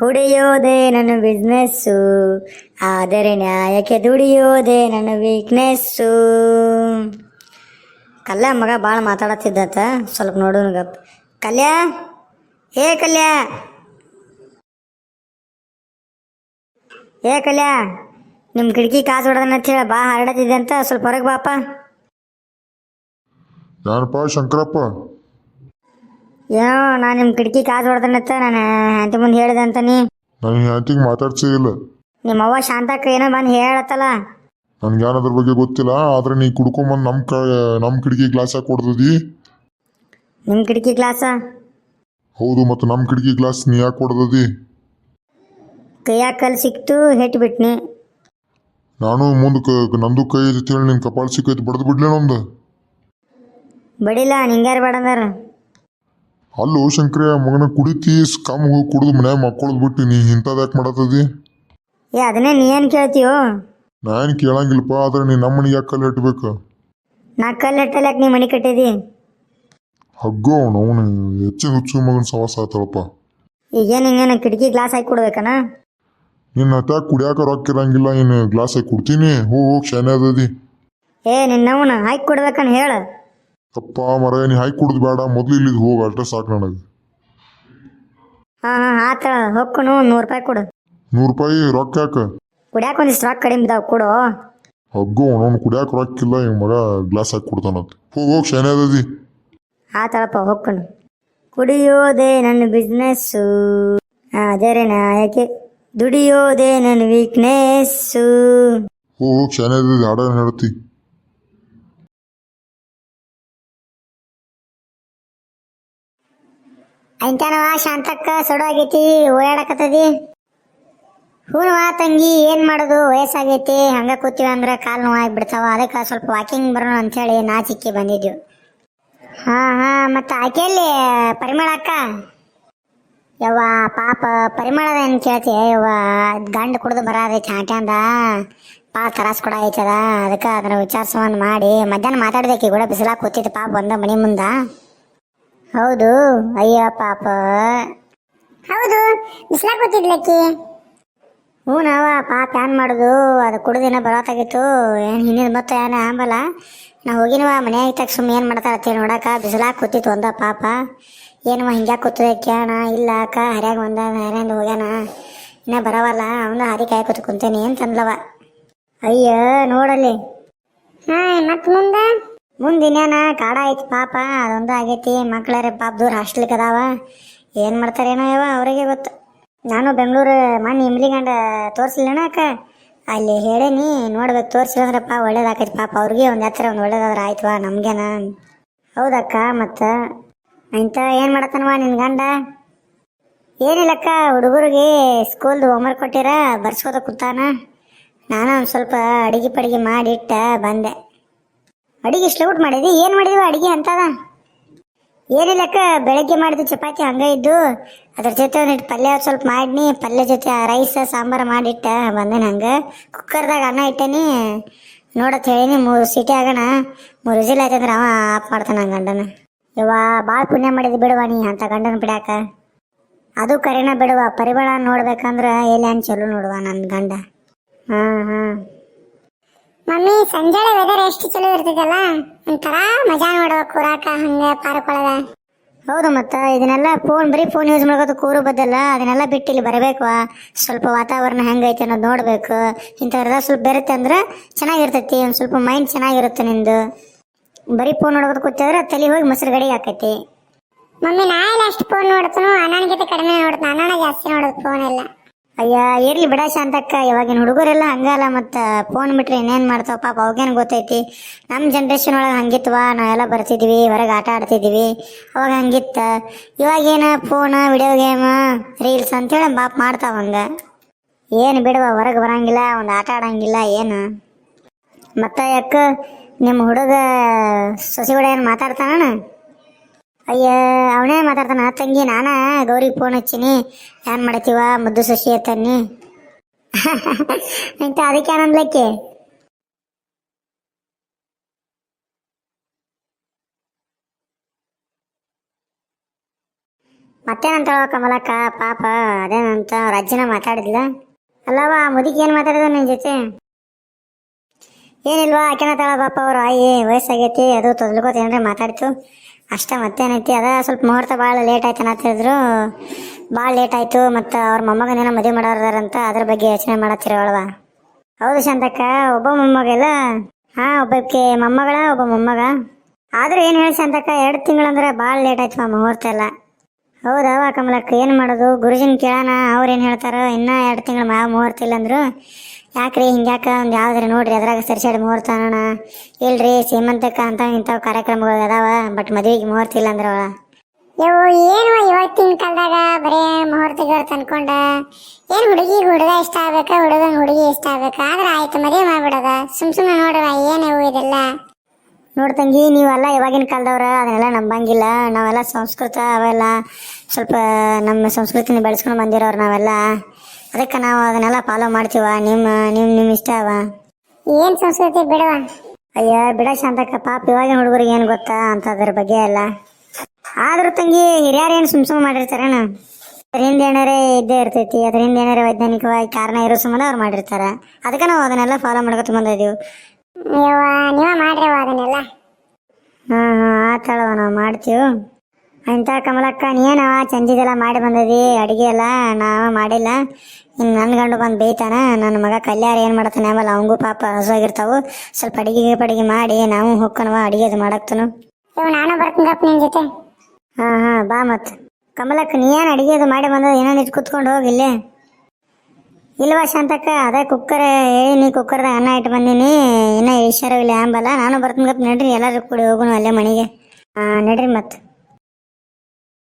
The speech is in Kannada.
ಕುಡಿಯೋದೇ ನನ್ನ ಬಿಸ್ನೆಸ್ಸು, ಆದರೆ ನ್ಯಾಯಕ್ಕೆ ದುಡಿಯೋದೇ ನನ್ನ ವೀಕ್ನೆಸ್ಸು. ಕಲ್ಯ ಮಗ ಭಾಳ ಮಾತಾಡತ್ತಿದ್ದತ್ತ, ಸ್ವಲ್ಪ ನೋಡೋನು ಗಪ್. ಕಲ್ಯ, ಏ ಕಲ್ಯ, ಏ ಕಲ್ಯ, ನಿಮ್ಮ ಕಿಟಕಿ ಕಾಸು ಹೊಡೆದನಂತ ಹೇಳಿ ಬಾ ಹರಡತ್ತಿದ್ದೆ ಅಂತ, ಸ್ವಲ್ಪ ಹೊರಗೆ ಬಾಪ. ಯಾರಪ್ಪ? ಶಂಕರಪ್ಪ. ಏನೋ ನಾನು ನಿಮ್ಮ ಕಿಟಕಿ ಕಾಸು ಹೊಡೆದನತ್ತ ನಾನು ಹೆಂಡತಿ ಮುಂದೆ ಹೇಳಿದೆ ಅಂತ ನೀ. ನನಗೆ ಹೆಂಡತಿಗೆ ಮಾತಾಡ್ಸಿಲ್ಲ. ನಿಮ್ಮ ಅವ್ವ ಶಾಂತಕ್ಕ ಏನೋ ಬಂದು ಹೇಳತ್ತಲ್ಲ. ನನ್ಗೆ ಅದ್ರ ಬಗ್ಗೆ ಗೊತ್ತಿಲ್ಲ, ಆದ್ರೆ ನೀ ಕುಡ್ಕೊಂಬಂದು ನಮ್ಮ ಕಿಟಕಿ ಗ್ಲಾಸ್ ಹಾಕಿ ಕೊಡ್ತದಿ. ನಿಮ್ಮ ಕಿಟಕಿ ಗ್ಲಾಸ? ಹೌದು, ಮತ್ತು ನಮ್ಮ ಕಿಟಕಿ ಗ್ಲಾಸ್ ನೀ ಯಾಕೆ ಕೊಡ್ತದಿ? ಕೈಯಾಗ ಕಲ್ಲು ಸಿಕ್ತು, ಹೆಟ್ಬಿಟ್ನಿ. ನಾನು ಮುಂದಕ್ಕೆ ನಂದು ಕೈ ಐತಿ ಹೇಳಿ ನಿನ್ನ ಕಪಾಳ ಸಿಕ್ಕೈತಿ, ಬಡ್ದು ಬಿಡ್ಲೇ ನಮ್ದು. ಬಡಿಲ್ಲ, ನಿಂಗ್ಯಾರು ಬೇಡಂದಾರ? ಅಲ್ಲೋ ಶಂಕರ ಮಗನ, ಕುಡಿತಿ ಕಮ್ ಹೋಗಿ ಕುಡಿದು ಮನ್ಯಾಗ ಮಕ್ಕಳದ್ ಬಿಟ್ಟು ನೀ ಇಂಥದ್ದು ಯಾಕೆ ಮಾಡತ್ತದಿ? ಏ ಅದನ್ನೇ ನೀ ಏನು ಕೇಳ್ತೀಯೋ? ನಾ ಏನು ಕೇಳಂಗಿಲ್ಲಪ್ಪ, ಆದ್ರೆ ನೀ ನಮ್ಮ ಮನೆಗೆ ಯಾಕೆ ಕಲ್ಲು ಇಟ್ಬೇಕು? ನಾ ಕಲ್ಲು ಇಟ್ಟಲ್ಯಾಕೆ ನೀ ಮನೆ ಕಟ್ಟಿದಿ? ಹಗ್ಗೋ ಅವನು ಹೆಚ್ಚಿನ ಹುಚ್ಚು ಮಗನ ಸವಾಸ ಆತಳಪ್ಪ. ಈಗೇನು ಹಿಂಗೇನು ಕಿಟಕಿ ಗ್ಲಾಸ್ ಹಾಕಿ ಕೊಡ್ಬೇಕನ? ನಿನ್ನ ಹತ್ತ ಕುಡಿಯಾಕ ರೊಕ್ಕ ಇರಂಗಿಲ್ಲ, ಇನ್ನು ಗ್ಲಾಸ್ ಹಾಕಿ ಕೊಡ್ತೀನಿ. ಹೋಗಿ ಶಾನೆ ಅದದಿ. ಏ ನಿನ್ನವನ ಹಾಕಿ ಕೊಡ್ಬೇಕನ್ ಹೇಳ. ಅಪ್ಪ ಮರ, ನೀ ಹಾಕಿ ಕುಡ್ದು ಬೇಡ, ಮೊದ್ಲು ಇಲ್ಲಿದ್ ಹೋಗಿ ಅಷ್ಟೇ ಸಾಕು ನನಗೆ. ಹಾಂ ಆತ ಹೊಕ್ಕನು, 100 ರೂಪಾಯಿ ಕೊಡು. 100 ರೂಪಾಯಿ ರೊಕ್ಕ ಯಾಕ? ಕುಡಿಯಾಕ ಒಂದಿಷ್ಟು ರೊಕ್ಕ ಕಡಿಮೆ ಇದಾವೆ, ಕೊಡು. ಹಗ್ಗೋ ಅವನು ಕುಡಿಯಾಕ ರೊಕ್ಕಿಲ್ಲ, ಹಿಂಗೆ ಮಗ ಗ್ಲಾಸ್ ಹಾಕಿ ಕೊಡ್ತಾನಂತ. ಹೋಗಿ ಶಾನೆ ಅದದಿ. ಆತಳಪ್ಪ ಹೊಕ್ಕನು. ಕುಡಿಯೋದೇ ನನ್ನ ಬಿಸ್ನೆಸ್ಸು, ಆದರೆ ನ್ಯಾಯಕ್ಕೆ ದುಡಿಯೋದೇ ನನ್ನ ವೀಕ್ನೆಸ್ಸು. ಹೋಗಿ ಶಾನೆ ಅದದಿ, ಹಾಡ ಹೇಳ್ತಿ. ಐಂತಾನವ ಶಾಂತಕ್ಕ ಸೊಡು ಆಗೈತಿ, ಓಡಾಡಕತ್ತದಿ? ಹೂನವ ತಂಗಿ, ಏನು ಮಾಡೋದು, ವಯಸ್ಸಾಗೈತಿ. ಹಂಗೆ ಕೂತೀವಿ ಅಂದ್ರೆ ಕಾಲು ನೋವಾಗಿಬಿಡ್ತಾವ. ಅದಕ್ಕೆ ಸ್ವಲ್ಪ ವಾಕಿಂಗ್ ಬರೋಣ ಅಂಥೇಳಿ ನಾಚಿಕ್ಕಿ ಬಂದಿದ್ವಿ. ಹಾಂ ಮತ್ತು ಆಕೆಯಲ್ಲಿ ಪರಿಮಳ ಅಕ್ಕ? ಯವ್ವ ಪಾಪ ಪರಿಮಳದ ಏನು ಕೇಳ್ತಿ ಯವ್ವ, ಗಂಡು ಕುಡ್ದು ಬರೋದೈತಿ ಚಾಟ್ಯಾಂದ, ಭಾಳ ತ್ರಾಸ ಕೊಡ ಐತದ. ಅದಕ್ಕೆ ಅದನ್ನು ವಿಚಾರಿಸೋನ್ ಮಾಡಿ ಮಧ್ಯಾಹ್ನ ಮಾತಾಡ್ದಕ್ಕೆ ಕೂಡ ಬಿಸಿಲಾಗ ಕೂತಿತ್ತು ಪಾಪ ಬಂದ ಮನೆ ಮುಂದೆ. ಹೌದು, ಅಯ್ಯ ಪಾಪ. ಹೌದು, ಬಿಸಿಲಾಗ ಕೂತಿದ್ಲಕ್ಕಿ. ಹ್ಞೂ ನಾವ ಪಾಪ ಏನು ಮಾಡೋದು, ಅದು ಕುಡ್ದಿನ ಬರೋತ್ತಾಗಿತ್ತು. ಏನು ಹಿಂದಿನ ಮತ್ತೆ ಏನು ಆಂಬಲ್ಲ. ನಾ ಹೋಗಿನವ ಮನೆಯಾಗ ತಕ್ಕ ಸುಮ್ಮನೆ ಏನು ಮಾಡ್ತಾರತ್ತಿ ನೋಡಕ್ಕ. ಬಿಸಿಲಾಗ ಕೂತಿತ್ತು ಒಂದ ಪಾಪ. ಏನವ ಹಿಂಗ್ಯಾಕೆ ಕೂತದೆ ಕೇಳೋಣ. ಇಲ್ಲ ಅಕ್ಕ, ಹರ್ಯಾಗ ಹರ್ಯಾಂದು ಹೋಗ್ಯಾನ, ಇನ್ನೂ ಬರವಲ್ಲ, ಅವನು ಹರಿ ಕಾಯಿ ಕೂತು ಕುಂತೇನಿ ಅಂತಂದ್ಲವ. ಅಯ್ಯ ನೋಡಲ್ಲಿ. ಹಾಂ ಮತ್ತು ಮುಂದಿನ್ಯಾನ ಕಾಡ ಐತಿ ಪಾಪ, ಅದೊಂದು ಆಗೈತಿ. ಮಕ್ಳಾರೆ ಪಾಪ ದೂರ ಹಾಸ್ಟೆಲ್ಗೆ ಅದಾವ, ಏನು ಮಾಡ್ತಾರೇನೋ ಯವ ಅವರಿಗೆ ಗೊತ್ತು. ನಾನು ಬೆಂಗಳೂರು ಮನೆ ಇಮ್ಲಿಗಂಡ ತೋರಿಸ್ಲಿಲ್ಲಣ ಅಕ್ಕ, ಅಲ್ಲಿ ಹೇಳೇನಿ ನೋಡ್ಬೇಕು. ತೋರಿಸಿದ್ರಪ್ಪ ಒಳ್ಳೇದಾಕೈತಿ ಪಾಪ ಅವ್ರಿಗೆ, ಒಂದು ಹತ್ತಿರ ಒಂದು ಒಳ್ಳೇದಾದ್ರೆ ಆಯ್ತವಾ ನಮಗೇನ. ಹೌದಕ್ಕ. ಮತ್ತು ಇಂಥ ಏನು ಮಾಡತ್ತಾನವ ನಿನ್ನ ಗಂಡ? ಏನಿಲ್ಲಕ್ಕ, ಹುಡುಗರಿಗೆ ಸ್ಕೂಲ್ದು ಹೋಮ್ವರ್ಕ್ ಕೊಟ್ಟಿರ ಬರ್ಸ್ಕೋತ ಕೂತಾನ. ನಾನು ಒಂದು ಸ್ವಲ್ಪ ಅಡಿಗೆ ಮಾಡಿಟ್ಟ ಬಂದೆ. ಅಡಿಗೆ ಇಷ್ಟು ಊಟ ಮಾಡಿದ್ವಿ? ಏನು ಮಾಡಿದ್ವಿ ಅಡಿಗೆ ಅಂತದ? ಏನಿಲ್ಲಕ್ಕ, ಬೆಳಗ್ಗೆ ಮಾಡಿದ್ವಿ ಚಪಾತಿ ಹಂಗೆ ಇದ್ದು, ಅದ್ರ ಜೊತೆ ಒಂದಿಟ್ಟು ಪಲ್ಯ ಸ್ವಲ್ಪ ಮಾಡಿನಿ. ಪಲ್ಯ ಜೊತೆ ರೈಸ್ ಸಾಂಬಾರು ಮಾಡಿಟ್ಟ ಬಂದೆ. ನಂಗೆ ಕುಕ್ಕರ್ದಾಗ ಅನ್ನ ಇಟ್ಟೇನಿ, ನೋಡತ್ ಹೇಳಿನಿ. 3 ಸೀಟಿ ಆಗೋಣ, 3 ವಿಸಿಲ್ ಆಯ್ತಂದ್ರೆ ಅವ ಆಫ್ ಮಾಡ್ತಾನೆ ನನ್ನ ಗಂಡನ. ಯವ್ವ ಭಾಳ ಪುಣ್ಯ ಮಾಡಿದ್ದು ಬಿಡುವ ನೀ ಅಂತ ಗಂಡನ ಬಿಡಾಕ. ಅದು ಕರೆನ ಬಿಡುವ, ಪರಿಮಳ ನೋಡ್ಬೇಕಂದ್ರೆ ಎಲ್ಲಿ ಚಲೋ ನೋಡುವ ನನ್ನ ಗಂಡ. ಹಾಂ ಮಮ್ಮಿ, ಸಂಜೆ ವೆದರ್ ಎಷ್ಟು ಚಲೋ ಇರ್ತದಲ್ಲ, ಒಂಥರ ಮಜಾ ನೋಡುವ ಕೂರಾಕ ಹಂಗೆ ಪಾರ್ಕ್ ಒಳಗ. ಹೌದು, ಮತ್ತು ಇದನ್ನೆಲ್ಲ ಬರೀ ಫೋನ್ ಯೂಸ್ ಮಾಡೋದು ಕೂರು ಬದ್ದಲ್ಲ, ಅದನ್ನೆಲ್ಲ ಬಿಟ್ಟು ಇಲ್ಲಿ ಬರಬೇಕು. ಸ್ವಲ್ಪ ವಾತಾವರಣ ಹೆಂಗೈತೆ ಅನ್ನೋದು ನೋಡಬೇಕು. ಇಂಥವ್ರದ ಸ್ವಲ್ಪ ಬೆರುತ್ತೆ ಅಂದ್ರೆ ಚೆನ್ನಾಗಿರ್ತೈತಿ, ಒಂದು ಸ್ವಲ್ಪ ಮೈಂಡ್ ಚೆನ್ನಾಗಿರುತ್ತೆ ನಿಂದು. ಬರೀ ಫೋನ್ ನೋಡೋದು ಕೂತಿದ್ರೆ ತಲೆ ಹೋಗಿ ಮೊಸರು ಗಡಿಗೆ ಹಾಕೈತಿ. ಮಮ್ಮಿ, ನಾ ಎಲ್ಲ ಅಷ್ಟು ಫೋನ್ ನೋಡ್ತಾನೋ, ಅಣ್ಣನಿಗಿಂತ ಕಡಿಮೆ ನೋಡ್ತಾನೆ. ಅಣ್ಣ ಜಾಸ್ತಿ ನೋಡೋದು ಫೋನ್ ಎಲ್ಲ. ಅಯ್ಯ ಇರ್ಲಿ ಬಿಡ ಶಾಂತಕ್ಕ, ಇವಾಗಿನ ಹುಡುಗರೆಲ್ಲ ಹಂಗಲ್ಲ. ಮತ್ತು ಫೋನ್ ಬಿಟ್ರೆ ಇನ್ನೇನು ಮಾಡ್ತಾವ ಪಾಪ, ಅವಾಗೇನು ಗೊತ್ತೈತಿ. ನಮ್ಮ ಜನ್ರೇಷನ್ ಒಳಗೆ ಹಂಗಿತ್ವ, ನಾವೆಲ್ಲ ಬರ್ತಿದ್ವಿ, ಹೊರಗೆ ಆಟ ಆಡ್ತಿದ್ವಿ, ಅವಾಗ ಹಂಗಿತ್ತ. ಇವಾಗೇನು ಫೋನ್, ವಿಡಿಯೋ ಗೇಮ್, ರೀಲ್ಸ್ ಅಂತೇಳಿ ಬಾಪ್ ಮಾಡ್ತಾವ ಹಂಗೆ. ಏನು ಬಿಡುವ, ಹೊರಗೆ ಬರೋಂಗಿಲ್ಲ, ಒಂದು ಆಟ ಆಡೋಂಗಿಲ್ಲ ಏನು. ಮತ್ತು ಯಾಕ ನಿಮ್ಮ ಹುಡುಗ ಸೊಸಿ ಕೂಡ ಏನು ಮಾತಾಡ್ತಾನ? ಅಯ್ಯ ಅವನೇ ಮಾತಾಡ್ತಾನ ತಂಗಿ. ನಾನ ಗೌರಿಗೆ ಫೋನ್ ಹಚ್ಚೀನಿ, ಏನು ಮಾಡತ್ತೀವ ಮುದ್ದು ಸೊಸಿ ಅತ್ತನ್ನಿ. ಅಂತ ಅದಕ್ಕೆ ಆನಂದ್ಲಕ್ಕೆ. ಮತ್ತೇನಂತ ಕಮಲಕ್ಕ ಪಾಪ ಅದೇನಂತ ರಜ್ಜನ ಮಾತಾಡಿದ್ಲ ಅಲ್ಲವಾ ಮುದುಕಿ ಏನು ಮಾತಾಡಿದ ನಿನ್ನ ಜೊತೆ? ಏನಿಲ್ವಾ ಆಕೆನ ತಾಳ ಪಾಪ ಅವ್ರು ಆಯಿ ವಯಸ್ಸಾಗೈತಿ ಅದು ತೊದಲ್ಕೋತ ಏನ್ರಿ ಮಾತಾಡ್ತು ಅಷ್ಟ. ಮತ್ತೇನೈತಿ ಅದ ಸ್ವಲ್ಪ ಮುಹೂರ್ತ ಭಾಳ ಲೇಟ್ ಆಯ್ತು ಅನ್ನತ್ತಿದ್ರು, ಭಾಳ ಲೇಟ್ ಆಯಿತು. ಮತ್ತು ಅವ್ರ ಮೊಮ್ಮಗನೇನೋ ಮದುವೆ ಮಾಡೋದಾರಂತ ಅದ್ರ ಬಗ್ಗೆ ಯೋಚನೆ ಮಾಡತ್ತಿರೋಳವ. ಹೌದು ಶಾಂತಕ್ಕ, ಒಬ್ಬ ಮೊಮ್ಮಗಲ್ಲ? ಹಾಂ, ಒಬ್ಬಕ್ಕೆ ಮೊಮ್ಮಗಳ ಒಬ್ಬ ಮೊಮ್ಮಗ. ಆದರೂ ಏನು ಹೇಳಿ ಶಾಂತಕ್ಕ, 2 ತಿಂಗಳಂದ್ರೆ ಭಾಳ ಲೇಟ್ ಆಯ್ತು ಮುಹೂರ್ತ ಎಲ್ಲ. ಹೌದವ ಕಮಲಕ್ಕ, ಏನು ಮಾಡೋದು? ಗುರುಜಿನ ಕೇಳೋಣ, ಅವ್ರೇನು ಹೇಳ್ತಾರೋ. ಇನ್ನೂ 2 ತಿಂಗಳು ಮುಹೂರ್ತ ಇಲ್ಲಂದ್ರು. ಯಾಕ್ರಿ ಹಿಂಗ್ಯಾಕ ಒಂದು ಯಾವ್ದಾರ ನೋಡ್ರಿ ಅದ್ರಾಗ ಸರಿಸಾಡಿ ಮುಹೂರ್ತ ಅಣ್ಣ. ಇಲ್ರಿ ಸೀಮಂತಕ್ಕ ಅಂತ ಇಂಥವು ಕಾರ್ಯಕ್ರಮಗಳು ಅದಾವ, ಬಟ್ ಮದುವೆಗೆ ಮುಹೂರ್ತ ಇಲ್ಲ ಅಂದ್ರ. ಇವು ಏನು ಇವತ್ತಿನ ಕಾಲದಾಗ ಬರೀ ಮುಹೂರ್ತಗಳು ತಂದ್ಕೊಂಡ ಏನು ಹುಡುಗಿಗೆ ಹುಡುಗ ಇಷ್ಟ ಆಗ್ಬೇಕ, ಹುಡುಗನ ಹುಡುಗಿ ಇಷ್ಟ ಆಗ್ಬೇಕ, ಆದ್ರೆ ಆಯ್ತು ಮದುವೆ ಮಾಡ್ಬಿಡೋದ. ಸುಮ್ಮನೆ ನೋಡ್ರವ ಏನಿವು ಇದೆಲ್ಲ. ನೋಡ್ತಂಗಿ, ನೀವೆಲ್ಲ ಇವಾಗಿನ ಕಾಲದವ್ರ ಅದನ್ನೆಲ್ಲ ನಂಬಂಗಿಲ್ಲ. ನಾವೆಲ್ಲ ಸಂಸ್ಕೃತ ಅವೆಲ್ಲ ಸ್ವಲ್ಪ ನಮ್ಮ ಸಂಸ್ಕೃತಿನ ಬೆಳೆಸ್ಕೊಂಡು ಬಂದಿರೋರು ನಾವೆಲ್ಲ. ಅದಕ್ಕೆ ನಾವು ಅದನ್ನೆಲ್ಲ ಫಾಲೋ ಮಾಡ್ತೀವ. ನಿಮ್ಮ ಇಷ್ಟ ಅವ. ಏನು ಸಂಸ್ಕೃತಿ ಬಿಡವ. ಅಯ್ಯ ಬಿಡ ಶಾಂತಕ್ಕ, ಪಾಪ ಇವಾಗಿನ ಹುಡುಗರಿಗೆ ಏನು ಗೊತ್ತಾ ಅಂತದ್ರ ಬಗ್ಗೆ ಎಲ್ಲ. ಆದ್ರೂ ತಂಗಿ, ಹಿರಿಯರು ಏನು ಸುಮ್ ಮಾಡಿರ್ತಾರೇನ? ಅದ್ರ ಹಿಂದೆ ಏನಾರೇ ಇದ್ದೇ ಇರ್ತೈತಿ. ಅದ್ರ ಹಿಂದೆ ಏನಾರೇ ವೈಜ್ಞಾನಿಕವಾಗಿ ಕಾರಣ ಇರೋ ಸಂಬಂಧ ಅವ್ರು ಮಾಡಿರ್ತಾರೆ. ಅದಕ್ಕೆ ನಾವು ಅದನ್ನೆಲ್ಲ ಫಾಲೋ ಮಾಡ್ಕೊತ ಬಂದಿದ್ದೀವಿ. ನೀವ ಮಾಡ್ರವ ಅದನ್ನೆಲ್ಲ. ಹಾಂ ಆತಳವ, ನಾವು ಮಾಡ್ತೀವಿ. ಅಂತ ಕಮಲಕ್ಕ, ನೀನವ ಚಂದಿದೆಲ್ಲ ಮಾಡಿ ಬಂದದಿ ಅಡುಗೆ ಎಲ್ಲ. ನಾವು ಮಾಡಿಲ್ಲ. ಇನ್ನು ನನ್ನ ಗಂಡು ಬಂದು ಬೇಯ್ತಾನ. ನನ್ನ ಮಗ ಕಲ್ಯಾರ ಏನು ಮಾಡತ್ತಾನೆ ಆಮೇಲೆ ಅವಂಗೂ ಪಾಪ ಹಸುವಾಗಿರ್ತಾವು. ಸ್ವಲ್ಪ ಅಡಿಗೆ ಮಾಡಿ ನಾವು ಹೋಗ್ಕನವ ಅಡುಗೆ ಅದು ಮಾಡಕ್ತನು. ನಾನು ಬರ್ತೀನಪ್ಪ ನಿನ್ನ ಜೊತೆ. ಹಾಂ ಬಾ ಮತ್ತೆ. ಕಮಲಕ್ಕ, ನೀ ಏನು ಅಡುಗೆ ಅದು ಮಾಡಿ ಬಂದದ? ಏನೋ ನಿಜ ಕೂತ್ಕೊಂಡು ಹೋಗಿಲ್ಲೇ ಇಲ್ವಾ ಶಾಂತಕ್ಕ? ಅದೇ ಕುಕ್ಕರ್ ಹೇಳಿ ನೀ ಕುಕ್ಕರ್ದಾಗ ಅನ್ನ ಇಟ್ಟು ಬಂದೀನಿ, ಇನ್ನೂ ಇಳಿಸ್ಯಾರ ಇಲ್ಲ ಆಂಬಲ್ಲ. ನಾನು ಬರ್ತೀನಿ ನಡ್ರಿ, ಎಲ್ಲರೂ ಕೂಡಿ ಹೋಗೋಣ ಅಲ್ಲೇ ಮನೆಗೆ. ನಡ್ರಿ ಮತ್ತೆ.